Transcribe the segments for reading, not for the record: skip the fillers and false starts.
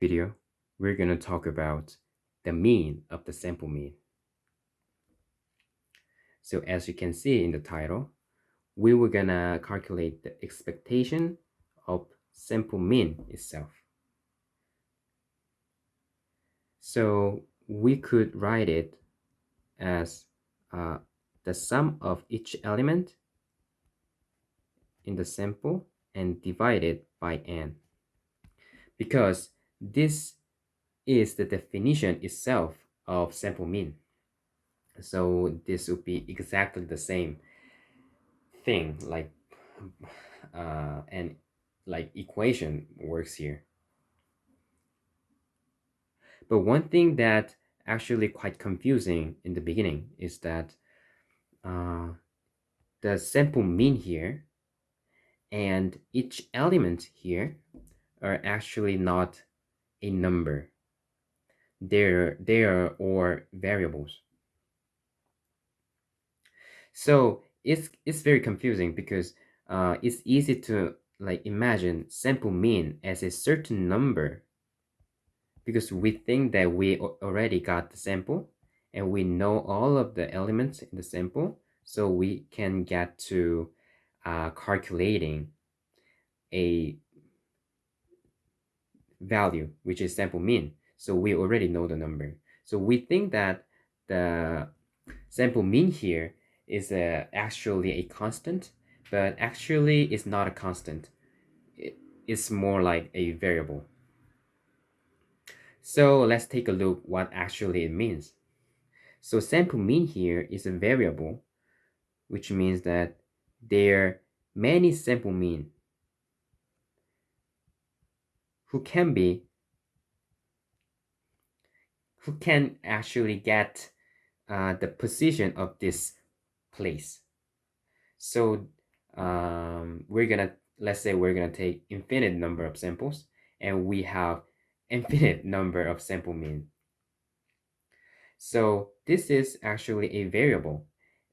video, we're going to talk about the mean of the sample mean. So as you can see in the title, we were going to calculate the expectation of sample mean itself. So we could write it as the sum of each element in the sample and divide it by n, because this is the definition itself of sample mean. So this would be exactly the same thing, like and like equation works here. But one thing that actually quite confusing in the beginning is that the sample mean here and each element here are actually not a number. They're or variables. So it's very confusing because it's easy to like imagine sample mean as a certain number, because we think that we already got the sample and we know all of the elements in the sample, so we can get to calculating a value which is sample mean. So we already know the number. So we think that the sample mean here is actually a constant, but actually it's not a constant. It's more like a variable. So let's take a look what actually it means. So sample mean here is a variable, which means that there are many sample mean who can actually get the position of this place. So let's say we're gonna take infinite number of samples and we have infinite number of sample mean. So this is actually a variable,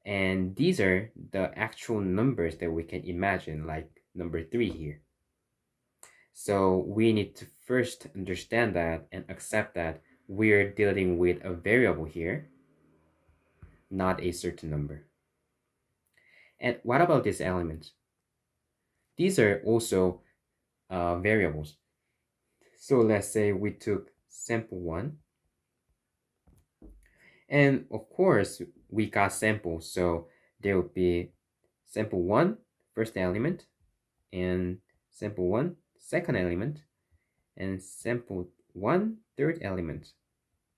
and these are the actual numbers that we can imagine, like number 3 here. So we need to first understand that and accept that we're dealing with a variable here, not a certain number. And what about these elements? These are also variables. So let's say we took sample 1, and of course we got samples, so there will be sample 1 first element, and sample 1 second element, and sample 1 third element,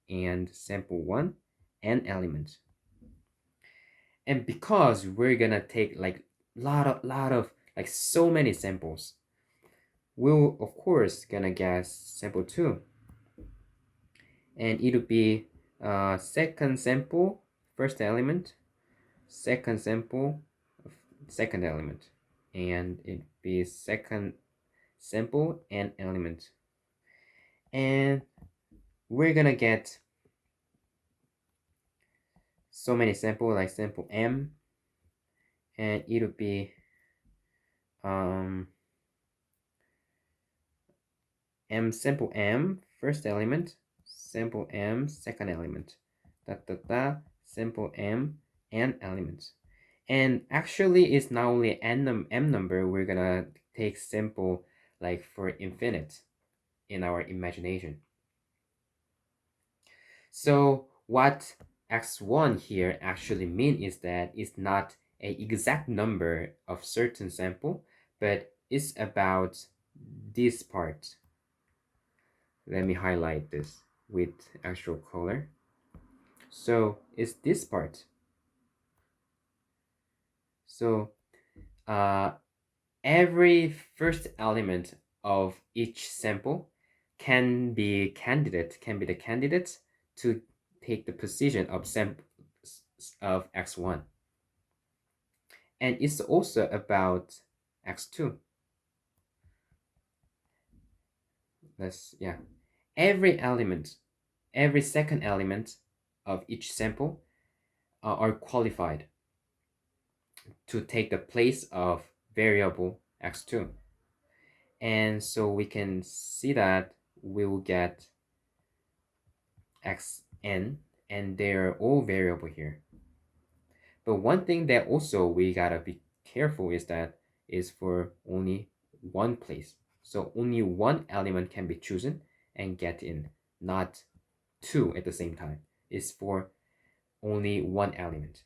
and sample 1 n element. And because we're gonna take like lot of like so many samples, we'll of course gonna guess sample 2, and it'll be second sample first element, second sample second element, and it'd be second sample n element. And we're gonna get so many sample, like sample m, and it'll be m sample m first element, sample m second element, sample m n element. And actually it's not only m number, we're gonna take sample like for infinite in our imagination. So what x1 here actually mean is that it's not a exact number of certain sample, but it's about this part. Let me highlight this with actual color. So it's this part. So every first element of each sample can be the candidate to take the position of of x1. And it's also about x2. Every second element of each sample are qualified to take the place of variable x2. And so we can see that we will get xn, and they're all variable here. But one thing that also we gotta be careful is that is for only one place. So only one element can be chosen and get in, not two at the same time. It's for only one element.